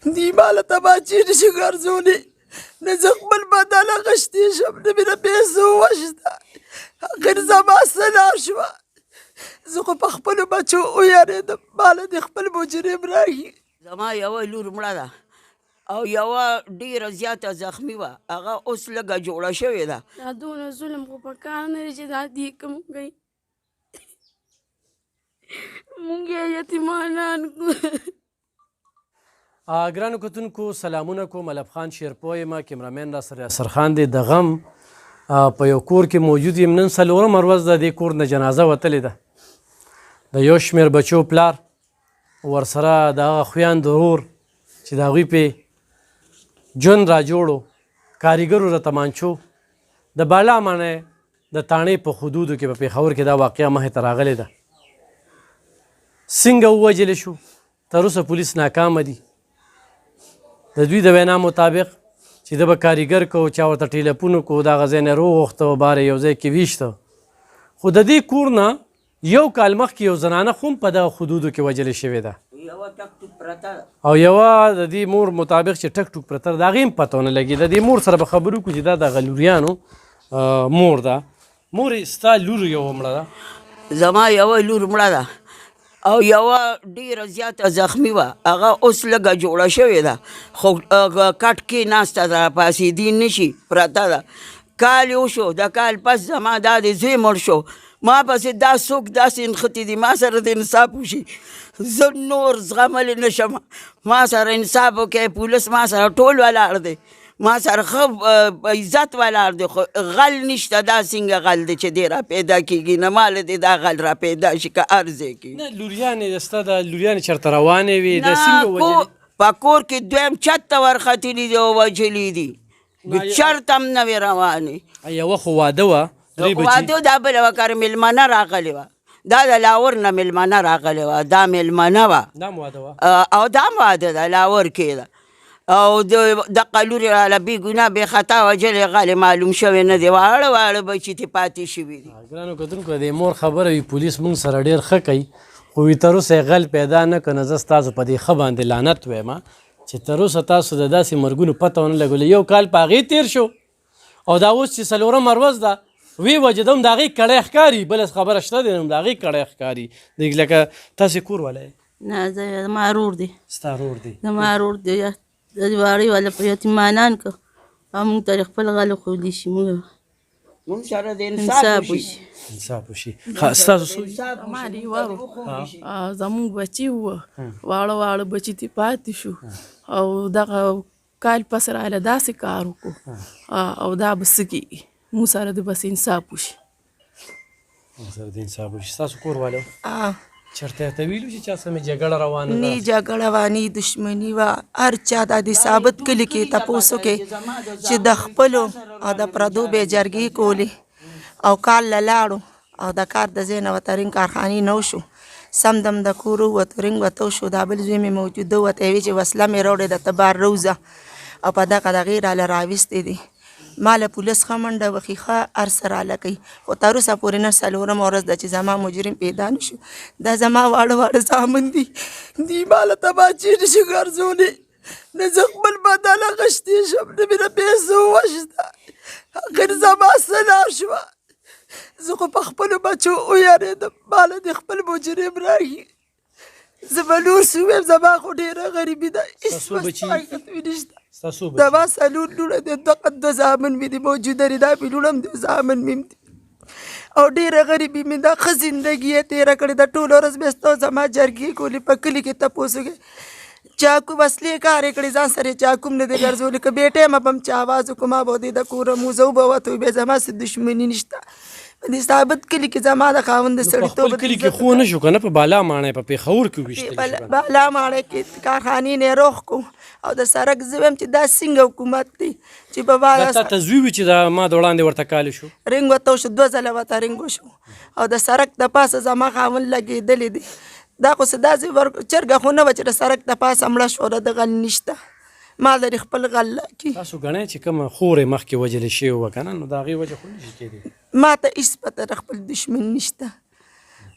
دې ماله تماچې نشي ګرځولی، نه زه خپل بدن اخیستی شم، نه مې د پیسو وس شته. اخر زما څه لار شوه، زه خو په خپلو بچو ویارېدم، ماله دې خپل مجرم راښي. زما یوه لور مړه ده او یوه ډېره زیاته زخمي وه، هغه اوس لږه جوړه شوې ده. دا دونه ظلم خو په کار نه دی چې دا دې کوم کوي، مونږ یې یتیمانان کړو. ګرانو کتونکو سلامونه کوم، ملب خان شیرپوی یم، کیمرامین را سره یاسر خان دی. د غم په یو کور کې موجود یم. نن څلورمه ورځ ده دې کور نه جنازه وتلې ده. د یو شمېر بچو پلار ورسره د هغه خویند ورور چې د هغوی پې ژوند را جوړو، کاریګرو د تمانچو د بالا معنی د تاڼې په حدودو کې په پېښور کې دا واقعه مخې ته راغلې ده. څنګه ووژلې شو، تر اوسه پولیس ناکامه دي. د دوی د وینا مطابق چې ده به کاریګر کو، چا ورته ټیلیفون وکړو، دغه ځای نه روغوښته بار یې یو ځای کې ویشته. خو د دې کور نه یو کال مخکې یو زنانه خو هم په دغه حدودو کې وژلې شوې ده، او یوه د دې مور مطابق چې ټک ټوک پرته ده، د هغې هم پته ونه لګي. د دې مور سره به خبرې وکړو چې دا د هغه لوریانو مور ده. مورې ستا لور یوه مړه ده؟ زما یوه لور مړه ده او یوه ډېره زیاته زخمي وه، هغه اوس لږه جوړه شوې ده، خو کټ کې ناسته ده، پاسېدی نشي، پرته ده. کال یې وشو، د کال پس زما دا د زوی مړ شو. ما پسې دا څوک داسې نښتي دي، ما سره د انصاف وشي، زه نور زغملی نه شم. ما سره انصاف وکړئ، پولیس ما سره ټول ولاړ دی، ما سره ښه عزت ولاړ دی، خو غل نشته. دا څنګه غل دی چې دی را پیدا کېږي؟ نه ماله دی دا غل را پیدا شي که هر ځای کې. نه لوریانې ستا د لوریانې چېرته روانې وې؟ د څنګه وژلې؟ په کور کې دویم چت ته ورختلي دي او وژلي دي، چرته هم نه وې روانې. یوه خو واده وه، واده دا بله وه، کار مېلمنه راغلې وه، دا د لاور نه مېلمنه راغلې وه، دا مېلمنه وه او دا هم واده ده لاور کې ده. او دغه لورې راله بې ګناه بې خطا وژلې غلې معلوم شوی نه دی، واړه واړه بچي ترې پاتې شوي دي. ګرانو کتونکو د مور خبره وي، پولیس موږ سره ډېر ښه کوي، خو وي تر اوسه یې غل پیدا نه کړ. نو زه ستاسو په دې ښه باندې لعنت وایم چې تر اوسه تاسو د داسې مرګونو پته ونه لګولې. یو کال په هغې تېر شو او دا اوس چې څلورمه ورځ ده وی وجدم د هغې کړی ښکاري، بله خبره شته دی، نو د هغې کړی ښکاري. لکه تاسې کور والا یې؟ نه زما ورور دی. ستا ورور دی؟ زما ورور دی، د واړې والا په یتیمانان که او مونږ ته خپل غل خولی شي، مونږ سره د انصاف وشي. انصاف وشي. ستاسو څوک؟ ما دی ورو زمونږ بچي وه، واړه واړه بچي ترې پاتې شو او دغه کال پس راله داسې کار وکړو او دا به څه کېږي، مونږ سره د بس انصاف وشي. مونږ سره د انصاف وشي. ستاسو کور والا چېرته یې ته ویلو چې چا سره مې جګړه روانه ده؟ نی جګړه وه، نی دښمني وه. هر چا دا د ثابت کلي کې تپوس وکړې چې د خپلو او د پردو بې جرګې کولې او کال له لاړو او د کار د ځای نه وته رنګ کارخانې نه وشو، سم دم د کور ووتو، رنګ وته وشو. دا بل زوی مې موجوده وته وی چې وسله مې راوړې ده، ته بار روزه او په دغه دغې راله راویستې دي. ما له پولیس ښه منډه وخي، ښه هر څه راله کوي، خو تر اوسه پورې نن څلورمه ورځ ده چې زما مجرم پیدا نه شو. دا زما واړه واړه زامن دي، دې ماله تماچې نشي ګرځولی، نه زه خپل بدن اخیستی شم، نه مې د پیسو وس شته. اخر زما څه لار شوه، زه خو په خپلو بچو ویارېدم، ماله دې خپل مجرم راښي. زه به نور څه ووایم، زما خو ډېره غریبي ده، هېڅ مصلحت مې نشته. زما څلور لوڼه دي، دغه دوه زامن مې دي موجوده دي، دا مې لوڼه هم دي، زامن مې هم دي، او ډېره غریبي مې ده، ښه زندګي یې تېره کړې ده. ټوله ورځ مې ستا زما جرګې کولې، په کلي کې تپوس وکړې، چاکو وسلې کارې کړې، ځان سره یې چاکو هم نه دی ګرځولی، که بې ټایمه به هم چې اواز وکړو ما به دې د کوره موزه وبوته، بیا زما څه دښمني نشته. په دې ثابت کلي کې زما د خاوند د سړیتوب خپل کلي کې خو نه شو که نه؟ په بالا ماڼۍ په پېښور کې وویشتل شو؟ بالا ماڼۍ کې کارخانې نه یې روغ کړو او د سړک زه وایم چې دا څنګه حکومت دی چې په دا تا ته زوی وي چې دا ما د وړاندې ورته کالی شو؟ رنګ ورته وشو، دوه ځله ورته رنګ وشو او د سړک د پاسه زما خاوند لګېدلی دی. دا خو څه داسې چرګه خو نه وه چې د سړک د پاسه مړه شوه، د غل نشته، ما لري خپل غل کې. تاسو ګڼئ چې کومه خور یې مخکې وژلې شوې وه که نه، نو د هغې وجه خو نشي کېدی. ما ته هېڅ پته د خپل دښمن نشته،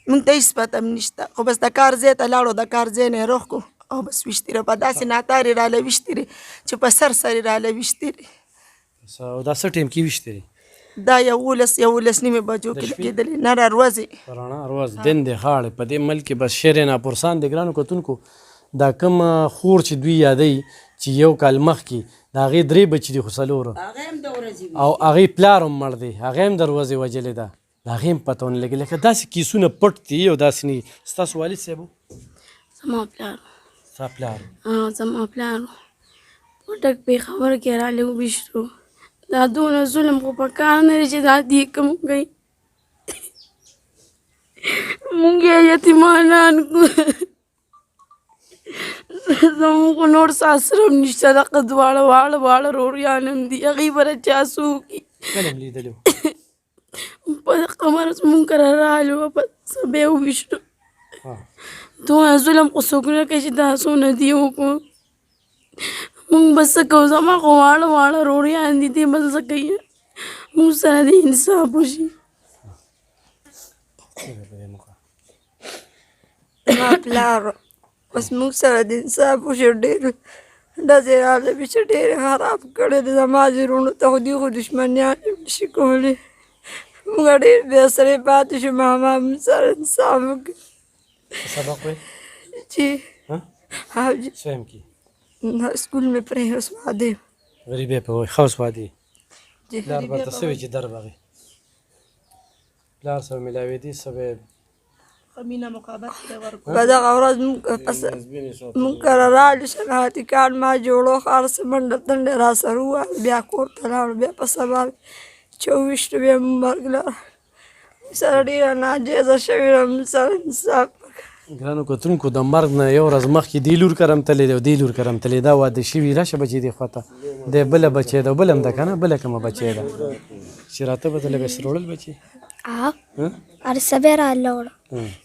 موږ ته هېڅ پته هم نشته، خو بس د کار ځای ته لاړو، د کار ځای نه یې روغ کړو او بس ویشتې را په داسې ناتارې راله ویشتې چې په سر سرې راله ویشتې او دا څه ټایم کې ویشتې دا 11 نیمې بجو کې لګېدلې نه را ورځې رڼا روز دن دی خاړې په دې ملک کې بس شر ناپرسان د ګرانو کتونکو دا کوم خور چې دوی یادوي چې یو کال مخکې د هغې 3 بچي دي خو 4 او هغې پلار هم مړ دی هغې هم د ورځې وجلې ده د هغې هم پته ونه لګي لکه داسې کیسونه پټ دي او داسې نه ستاسو والد صاحب زما پلار ستا پلار زما پلار وټک پېښور کې رالی وویشتو دا دونه ظلم خو په کار نه دی چې دا دې که مونږ یې مونږ یې یتیمانان کړو زمونږ خو نور ساسره هم نشته دغه دواړه واړه روریان هم دي هغوی به را چا څه وکړي کله هم لیدلي وو په قمر مونږ کره راغلي وه په سبا یې وویشتو دونه ظلم خو څوک نه کوي چې دا څونه دي وکړو مونږ به څه کوو زما خو واړه روریان دي دې به څه کوي مونږ سره د انصاف وشي ما پلار بس موږ سره د انصاف وشي ډېر ډزې راغلې چې ډېرې خراب کړی دی زما زرونو ته خو دوی خو دښمنیان نشي کولی موږ ډېر بې سرې پاتې شو ماما موږ سره انصاف وکړي سبق وی چې हाँ जी स्वयं की स्कूल में पढ़े हैं उस वादे غریبې په وای خاص وادي जी پلار به ته سوي چې در بغي پلار سره ملاوي دي سبه خمینه مقابله ورکو په دغه ورځ موږ کره راغلو شناختي کارت ما جوړو خالص منډه تنډه را سره ووهل بیا کور ته لاړو بیا په سبا 24 بیا موږ مرګ لاړو سره ډېره ناجیزه شوې وه موږ سره انصاف ګرانو کتونکو د مرګ نه یو ورځ مخکې دې لور کرم تللی دی او دې لور کرم تللی دا واده شوي راشه بچې دې خوا ته دی بله بچی ده بل هم ده که نه بله کومه بچی ده چې راته به ته لږ سروړل بچي ارسه به راله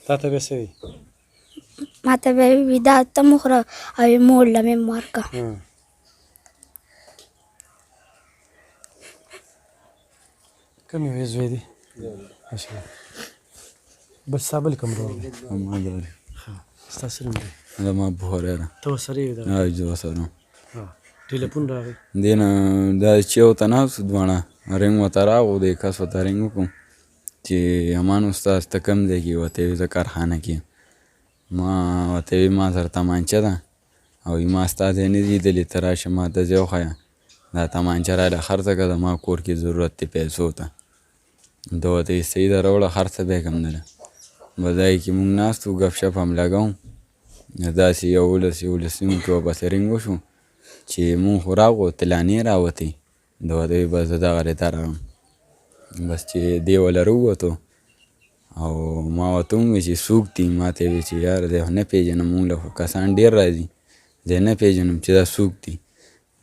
تا ته به څه وي ما ته به وي دا ته مه خوره او یې مور له مې ورکړه کوم یو یې زوی دی بس ستا بل کوم ورور دی ستا څه نوم دی زما بخارۍ ده ته ورسره یې دغه زه ورسره ټلیفون راغی دې نه دا چې ورته ناست دواړه رنګ ورته راغو دې کس ورته رنګ وکړو چې امان استاد ته کوم ځای کې ورته ویې زه کارخانه کې ما ورته ویې ما سره تمانچه ده او ما ستا ځای نه دی لیدلی ته راشه ما ته ځای وښیه دا تمانچه راله خرڅه کړه زما کور کې ضرورت دی پیسو ته ده ورته ویې صحیح ده راوړه خرڅه به یې کوم نه ده په ځای کې مونږ ناست وو ګپ شپ هم لګوو داسې 11 نیمو کې ورپسې رنګ وشو چې مونږ خو راغو تلانې راوتې ده ورته ویې بس زه دغه ریته راغلم بس چې دې وله راووتو او ما ورته وویل چې څوک دي ما ته یې ویل چې یاره دی خو نه پېژنم مونږ له خو کسان ډېر راځي زه یې نه پېژنم چې دا څوک دي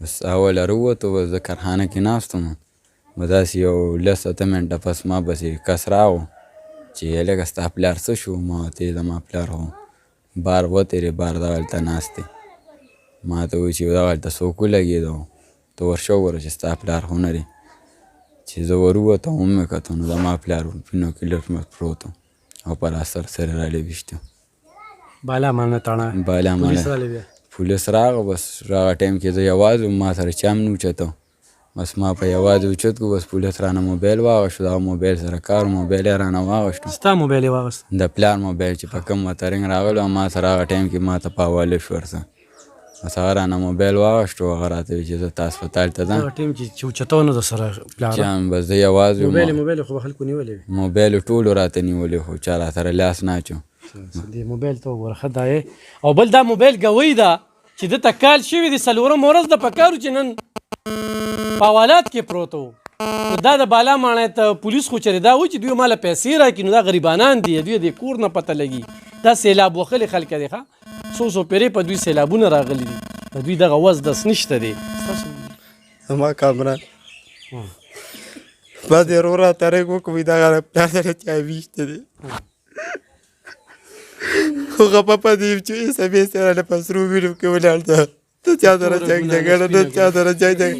بس اوله راووتو بس زه کارخانه کې ناست وم بس داسې یو 10 منټه پس ما پسې کس راغو چې لږه ستا پلار څه شو ما ورته ویل زما پلار خو بار وتېرې بار دغلته ناست دی ما ته وویل چې دغلته څوک ولګېده ته ورشه وګوره چې ستا پلار خو نه دی چې زه ورووتم ومې کتو نو زما پلار پینو کې لټمټ پروت و او پر اثر سره رالی ویشتو بالا مانه تړه بالا پولیس رالی بیا پولیس راغه بس راغه ټایم کې زه یوازې وم ما سره چا هم نه اوچتو بس ما په یوازې اوچت کړو بس پولیس رانه موبایل واغشتو دغه موبایل سره کار موبایل یې رانه واغشتو ستا موبایل یې واغست د پلار موبایل چې په کوم ورته رنګ راغلو ما سره هغه ټایم کې ما ته په حواله شو ورسه بس هغه رانه موبایل واغشتو هغه راته ویل چې زه ته هسپتال ته ځم هغه ټیم چې اوچتو نه در سره پلار چم بس زه یوازې وم موبایل خو به خلکو نیولی وي موبایل ټولو راته نیولې خو چا راسره لاس نه اچو دې موبایل ته وګوره ښه دا یې او بل دا موبایل ګوی ده چې دته کال شوي دي 4 ورځ د پکارو چې نن په حوالات کې پروت و دا د بالا ماڼۍ ته پولیس خو چېرې دا وایي چې دوی ماله پیسې راکړي نو دا غریبانان دي دوی د کور نه پته لګي دا سیلاب وښلې خلک دی ښه څو پیرې په دوی سیلابونه راغلي دي د دوی دغه وس دس نشته دی زما کامران بعد یې ورور راته رنګ وکړو دغه پلار سره چا ویشته دی خو خفه په دې یم چې سبې سره له په سرو وینو کې ولاړ ده ته چا سره جنګ جګړه نه چا سره جنګ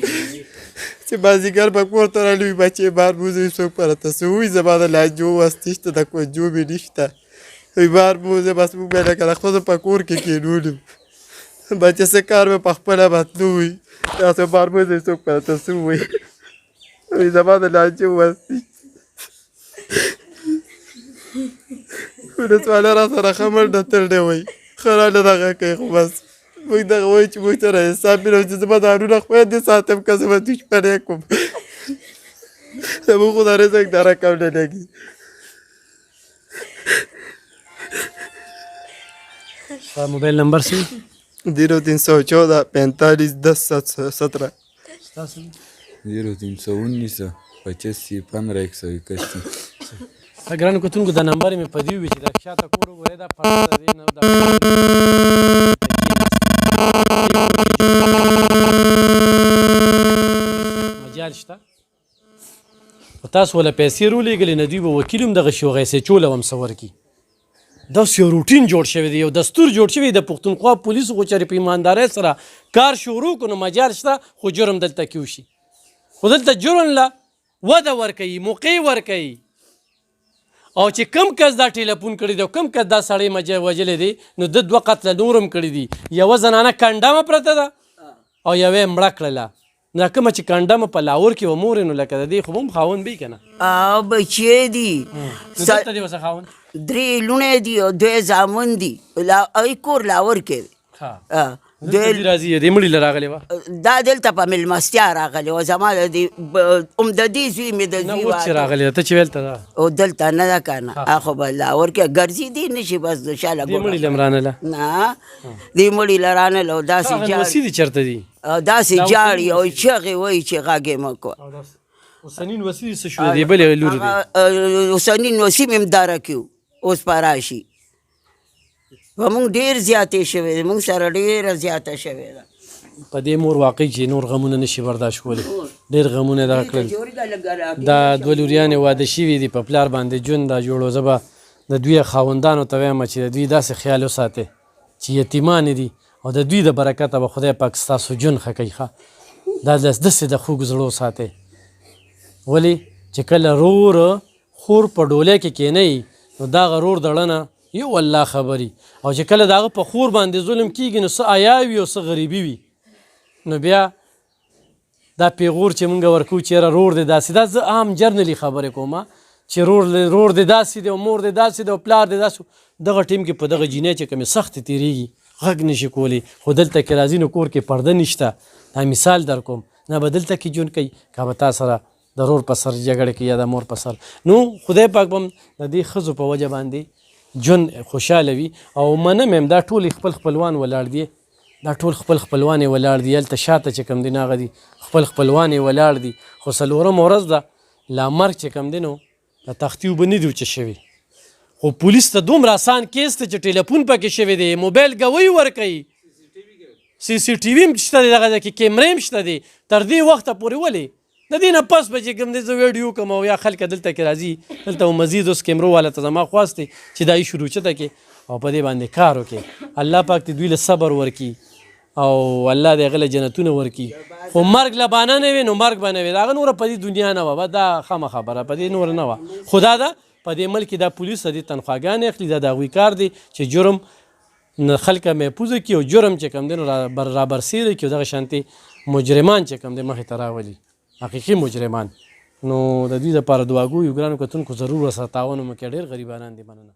چې مازدیګر به کور ته رالوي بچې بار بوځوي څوک پرته څه وایي زما د لهجو وس نشته د کوجو مې نشته وایي بار بوځه بس موږ به لکه د ښځو په کور کې کښېنولو بچه څه کار به په خپله بتلو وي تاسو بارموز یې څوک په راته څه ووایي وایي زما د لانجې وستي ولسواله را سره ښه منډه ترډې وایي ښه رانه دغه کوي خو بس موږ دغه وایي چې موږ سره حساب مینه چې زما دارونه خویندې ساتم که زه به دشمنۍ کوم زموږ خو د رزق د رقم نه لګي 0 0314 45 10 17 0319 85 15 181 ګرانو کتونکو دا نمبر مې په دې وي چې دا شاته کور وګورئ دا پړه د دې نه مجال شته خو تاسو وله پیسې رولېږلې نه دوی به وکیل هم دغه شي وغیسې چوله هم څه ورکي داسې یو روټین جوړ شوی دی یو دستور جوړ شوی د پښتونخوا پولیسو خو چېرې په ایماندارۍ سره کار شروع کړو نو مجال شته خو جرم دلته کې وشي خو دلته جرم له وده ورکوي موقع ورکوي او چې کم کس دا ټیلیفون کړی دی او کم کس دا سړی وژلی دی نو د 2 قتله نور هم کړي دي یوه زنانه کنډمه پرته ده او یوه یې مړه کړله دا کومه چې کنډمه په لاهور کې و مور نو لکه د دې خو هم خاوند به یي که نه بچی دي نو دلته دی ورسه خاوند 3 لوڼې دي او 2 زامن دي ای کور لاهور کې دی دلته دې راځي دې مړي له راغلې وه دا دلته په مېلمستیا راغلی و زما د دې زوی مې د نه زوی اوس چې راغلې ده ته چې ویل ته ده او دلته نه ده که نه خو به لاهور کې ګرځي دي نه شي بس د شاله دې مړي له هم رانله نه دې مړي له رانله او داسې وسي دي چېرته دي داسې جاړي او چغې وایي چې غږ یې مه کوه حسنین وسي څه شو دې بلې لور دی حسنین وسي مې هم داره کې اوس په راشي په موږ ډېر زیاتې شوې ده موږ سره ډېره زیاته شوې ده په دې مور واقعي چې نور غمونه نشي برداشت کولی ډېر غمونه یې دغه کړل دا 2 لوریانې واده شوي دي په پلار باندې ژوند دا جوړو زه به د دوی خاوندانو ته وایم چې د دوی داسې خیال وساتئ چې یتیمانې دي او د دوی د برکته به خدای پاک ستاسو ژوند ښه کوي ښه دا داسې د خوږ زړو ساتئ ولې چې کله رور خور په ډولۍ کې کینئ نو دغه رور دړنه یو الله خبري او چې کله د هغه په خور باندې ظلم کېږي نو څه عیا وي او څه غریبي وي نو بیا دا پیغور چې مونږ ورکو چېره رور دی داسې دا زه عام جرنلي خبرې کوم چې رور دی داسې دی او مور دی داسې دی او پلار دی داسې دغه ټیم کې په دغه جینۍ چې کومې سختې تېرېږي غږ نشي کولی خو دلته کې راځي نو کور کې پرده نشته دا مثال در کوم نه به دلته کې ژوند کوي که به تا سره د رور په سر جګړه کوي یا د مور په سر نو خدای پاک به هم د دې ښځو په وجه باندې ژوند خوشحاله وي او منم یم دا ټول خپل خپلوان ولاړ دي دا ټول خپل خپلوان یې ولاړ دي هلته شاته چې کوم دی نه هغه دي خپل خپلوان یې ولاړ دي خو 4مه ورځ ده لا مرګ چې کوم دی نو د تختي اوبه نه دي وچه شوي خو پولیس ته دومره اسان کیس ته چې ټیلیفون پکې شوی دی موبایل ګوی ورکوي CCTV هم شته دی دغه ځای کې کیمرې هم شته دی تر دې وخته پورې ولې د دې نه پس به چې کوم دی زه ویډیو کوم او یا خلک دلته کې راځي دلته مزید اوس کیمرو والا ته زما خواست دی چې دا یې شروع چته کې او په دې باندې کار وکړي الله پاک دې دوی له صبر ورکړي او الله دې هغه له جنتونه ورکړي خو مرګ له بانه نه وي نو مرګ به نه وي د هغه نوره په دې دنیا نه وه دا خامه خبره په دې نوره نه وه خو دا ده په دې ملک کې دا پولیس د دې تنخواګانې اخلي دا د هغوی کار دی چې جرم خلکه محفوظه کړي او جرم چې کوم دی نو رابرسېره کړي او دغه شانتې مجرمان چې کوم دی مخې ته راولي حقیقي مجرمان نو د دوی دپاره دعاګو یو ګرانو کتونکو ضرور ورسره تعاون وکړئ ډېر غریبانان دي مننه